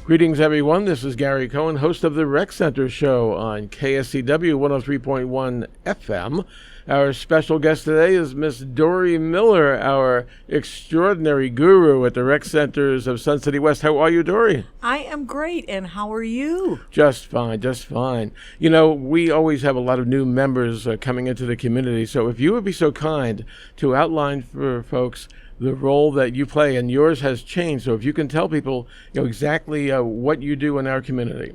Greetings, everyone. This is Gary Cohen, host of the Rec Center Show on KSCW 103.1 FM. Our special guest today is Miss Dori Miller, our extraordinary guru at the Rec Centers of Sun City West. How are you, Dori? I am great, and how are you? Just fine, just fine. You know, we always have a lot of new members coming into the community, so if you would be so kind to outline for folks the role that you play, and yours has changed. So if you can tell people, exactly what you do in our community.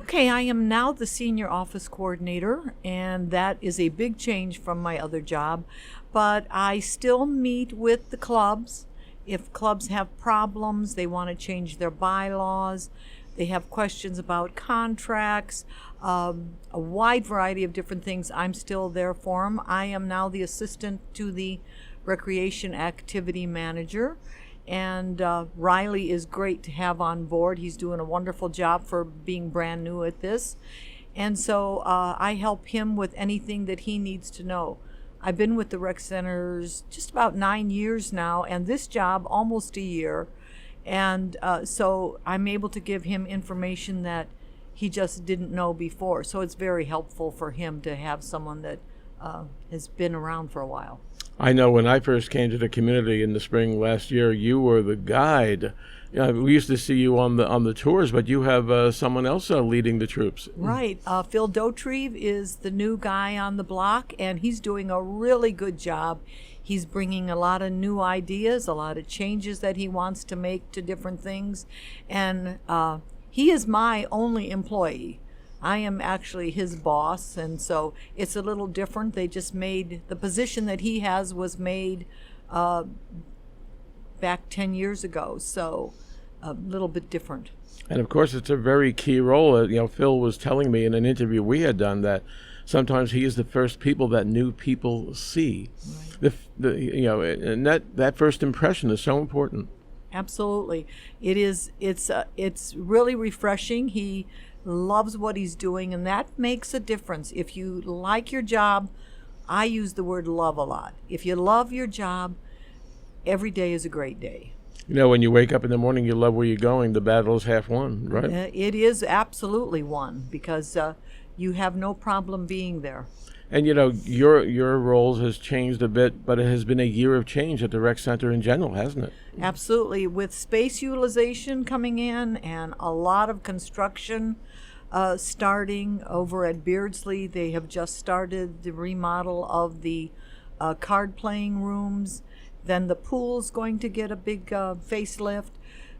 Okay, I am now the senior office coordinator, and that is a big change from my other job. But I still meet with the clubs. If clubs have problems, they want to change their bylaws, they have questions about contracts, a wide variety of different things, I'm still there for them. I am now the assistant to the recreation activity manager, and Riley is great to have on board. He's doing a wonderful job for being brand new at this, and so I help him with anything that he needs to know. I've been with the rec centers just about 9 years now, and this job almost a year, and so I'm able to give him information that he just didn't know before. So it's very helpful for him to have someone that has been around for a while. I know when I first came to the community in the spring last year, you were the guide. We used to see you on the tours, but you have someone else leading the troops. Right. Phil Dotrieve is the new guy on the block, and he's doing a really good job. He's bringing a lot of new ideas, a lot of changes that he wants to make to different things, and he is my only employee. I am actually his boss, and so it's a little different. They just made the position that he has was made back 10 years ago, so a little bit different. And of course, it's a very key role. Phil was telling me in an interview we had done that sometimes he is the first people that new people see. Right. And that first impression is so important. Absolutely, it is. It's really refreshing. He loves what he's doing, and that makes a difference. If you like your job, I use the word love a lot. If you love your job, every day is a great day. When you wake up in the morning, you love where you're going. The battle is half won, right? It is absolutely won, because you have no problem being there. And your roles has changed a bit, but it has been a year of change at the rec center in general, hasn't it? Absolutely. With space utilization coming in and a lot of construction starting over at Beardsley, they have just started the remodel of the card playing rooms. Then the pool's going to get a big facelift.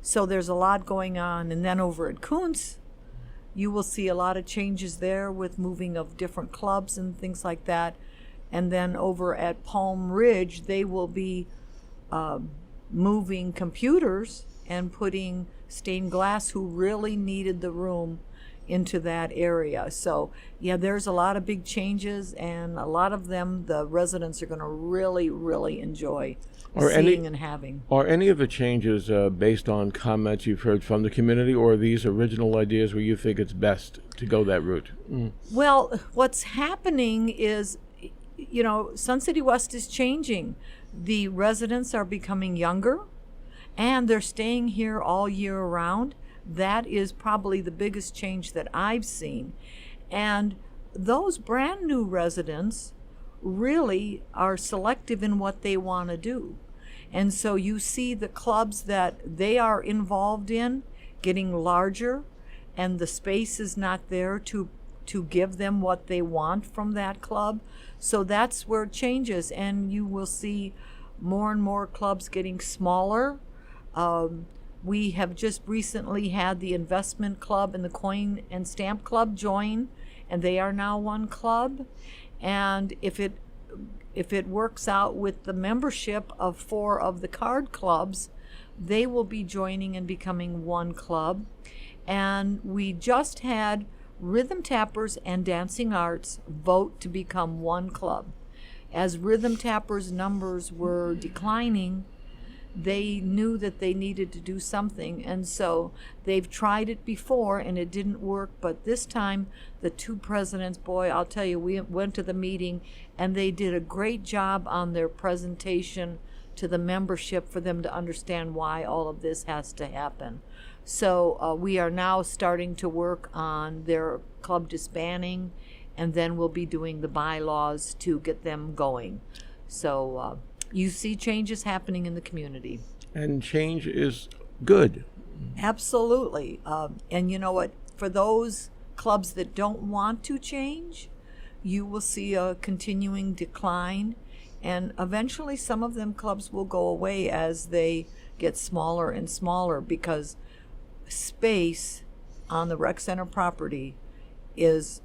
So there's a lot going on. And then over at Kuntz, you will see a lot of changes there with moving of different clubs and things like that. And then over at Palm Ridge, they will be moving computers and putting stained glass, who really needed the room, into that area. So yeah, there's a lot of big changes, and a lot of them the residents are going to really, really enjoy seeing and having. Are any of the changes based on comments you've heard from the community, or are these original ideas where you think it's best to go that route? Well, what's happening is, Sun City West is changing. The residents are becoming younger, and they're staying here all year round. That is probably the biggest change that I've seen. And those brand new residents really are selective in what they want to do. And so you see the clubs that they are involved in getting larger, and the space is not there to give them what they want from that club. So that's where it changes, and you will see more and more clubs getting smaller. We have just recently had the investment club and the coin and stamp club join, and they are now one club. And if it works out with the membership of 4 of the card clubs, they will be joining and becoming one club. And we just had Rhythm Tappers and Dancing Arts vote to become one club. As Rhythm Tappers' numbers were declining, they knew that they needed to do something, and so they've tried it before and it didn't work, but this time the 2 presidents, boy, I'll tell you, we went to the meeting and they did a great job on their presentation to the membership for them to understand why all of this has to happen. So we are now starting to work on their club disbanding, and then we'll be doing the bylaws to get them going. So you see changes happening in the community. And change is good. Absolutely. And you know what? For those clubs that don't want to change, you will see a continuing decline. And eventually, some of them clubs will go away as they get smaller and smaller, because space on the rec center property is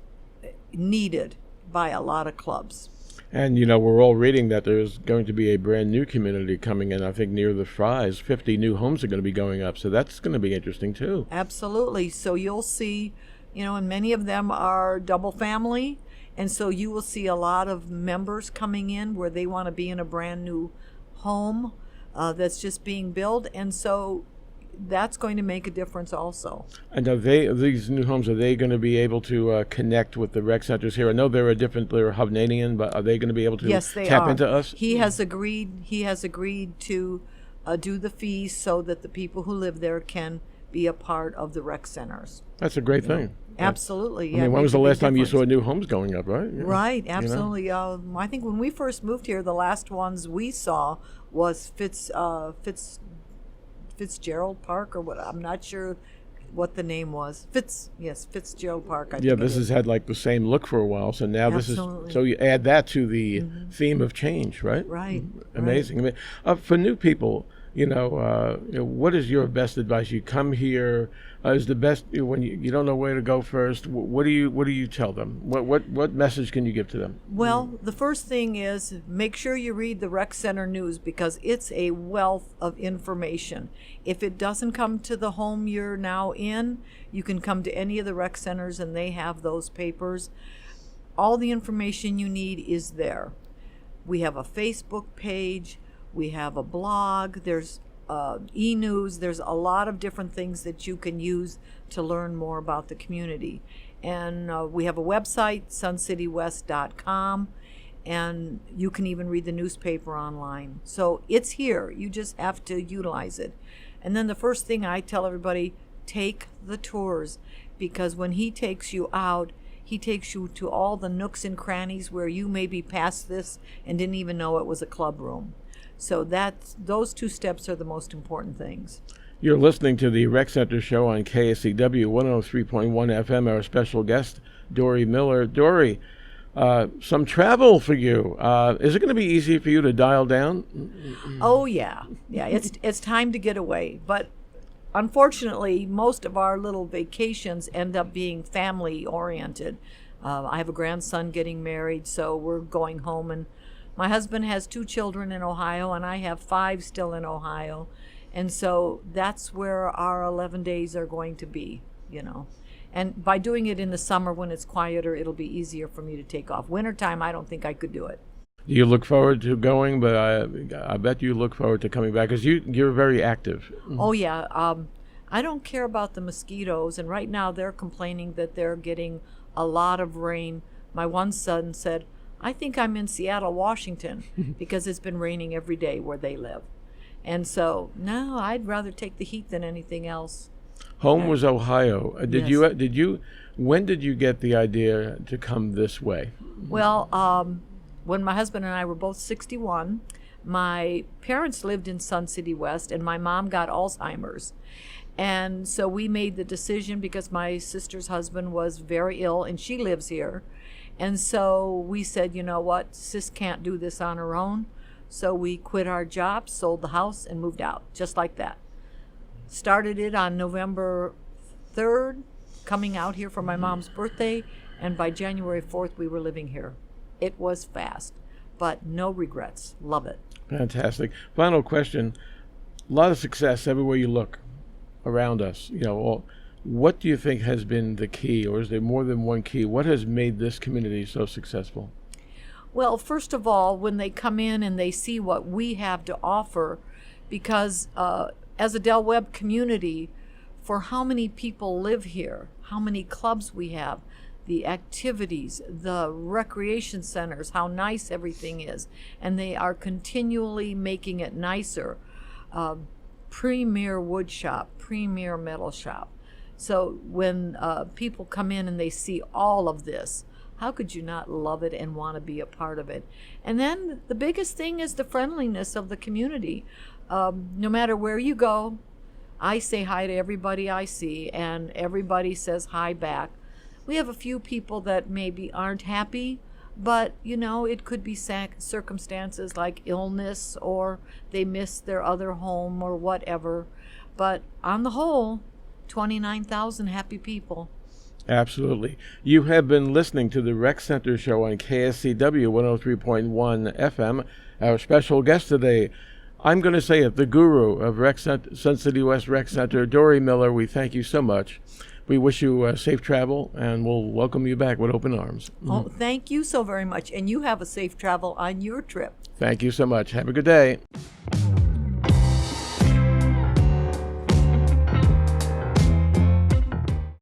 needed by a lot of clubs. And, you know, we're all reading that there's going to be a brand new community coming in, I think, near the Fries. 50 new homes are going to be going up. So that's going to be interesting, too. Absolutely. So you'll see, you know, and many of them are double family. And so you will see a lot of members coming in where they want to be in a brand new home that's just being built. And so that's going to make a difference also. And are these new homes, are they going to be able to connect with the rec centers here? I know they're they're Hovnanian, but are they going to be able to Yes, they tap are. into us? He has agreed to do the fees so that the people who live there can be a part of the rec centers. That's a great thing. Absolutely. I Yeah, mean, when it was the makes a last big time you saw difference. new homes going up, right? Yeah. Right, absolutely. I think when we first moved here, the last ones we saw was Fitzgerald Park, or what, I'm not sure what the name was. Fitzgerald Park, I think Yeah, it this is. has had like the same look for a while. So now Absolutely. so you add that to the theme of change, right? Right. Amazing. I mean, for new people, you know, what is your best advice? You come here, is the best when you don't know where to go first. What do you tell them? What message can you give to them? Well, the first thing is make sure you read the Rec Center News, because it's a wealth of information. If it doesn't come to the home you're now in, you can come to any of the rec centers and they have those papers. All the information you need is there. We have a Facebook page, we have a blog, there's e-news, there's a lot of different things that you can use to learn more about the community. And we have a website, suncitywest.com, and you can even read the newspaper online. So it's here, you just have to utilize it. And then the first thing I tell everybody, take the tours, because when he takes you out, he takes you to all the nooks and crannies where you maybe passed this and didn't even know it was a club room. So those two steps are the most important things. You're listening to the Rec Center Show on KSCW 103.1 FM. Our special guest, Dori Miller. Dori, some travel for you. Is it going to be easy for you to dial down? Oh yeah, it's time to get away. But unfortunately, most of our little vacations end up being family oriented. I have a grandson getting married, so we're going home, and my husband has 2 children in Ohio, and I have 5 still in Ohio. And so that's where our 11 days are going to be, you know. And by doing it in the summer when it's quieter, it'll be easier for me to take off. Wintertime, I don't think I could do it. You look forward to going, but I bet you look forward to coming back, because you're very active. Oh, yeah. I don't care about the mosquitoes, and right now they're complaining that they're getting a lot of rain. My one son said, I think I'm in Seattle, Washington, because it's been raining every day where they live. And so, no, I'd rather take the heat than anything else. Home was Ohio. Yes. When did you get the idea to come this way? Well, when my husband and I were both 61, my parents lived in Sun City West, and my mom got Alzheimer's. And so we made the decision, because my sister's husband was very ill, and she lives here. And so we said, you know what, Sis can't do this on her own. So we quit our job, sold the house, and moved out, just like that. Started it on November 3rd, coming out here for my mom's birthday, and by January 4th, we were living here. It was fast, but no regrets. Love it. Fantastic. Final question. A lot of success everywhere you look around us. You know, what do you think has been the key, or is there more than one key? What has made this community so successful? Well, first of all, when they come in and they see what we have to offer, because as a Del Webb community, for how many people live here, how many clubs we have, the activities, the recreation centers, how nice everything is, and they are continually making it nicer. premier wood shop, premier metal shop. So when people come in and they see all of this, how could you not love it and want to be a part of it? And then the biggest thing is the friendliness of the community. No matter where you go, I say hi to everybody I see, and everybody says hi back. We have a few people that maybe aren't happy, but it could be circumstances like illness, or they miss their other home or whatever. But on the whole, 29,000 happy people. Absolutely. You have been listening to the Rec Center Show on KSCW 103.1 FM. Our special guest today, I'm going to say it, the guru of Sun City West Rec Center, Dori Miller. We thank you so much. We wish you safe travel, and we'll welcome you back with open arms. Oh, thank you so very much. And you have a safe travel on your trip. Thank you so much. Have a good day.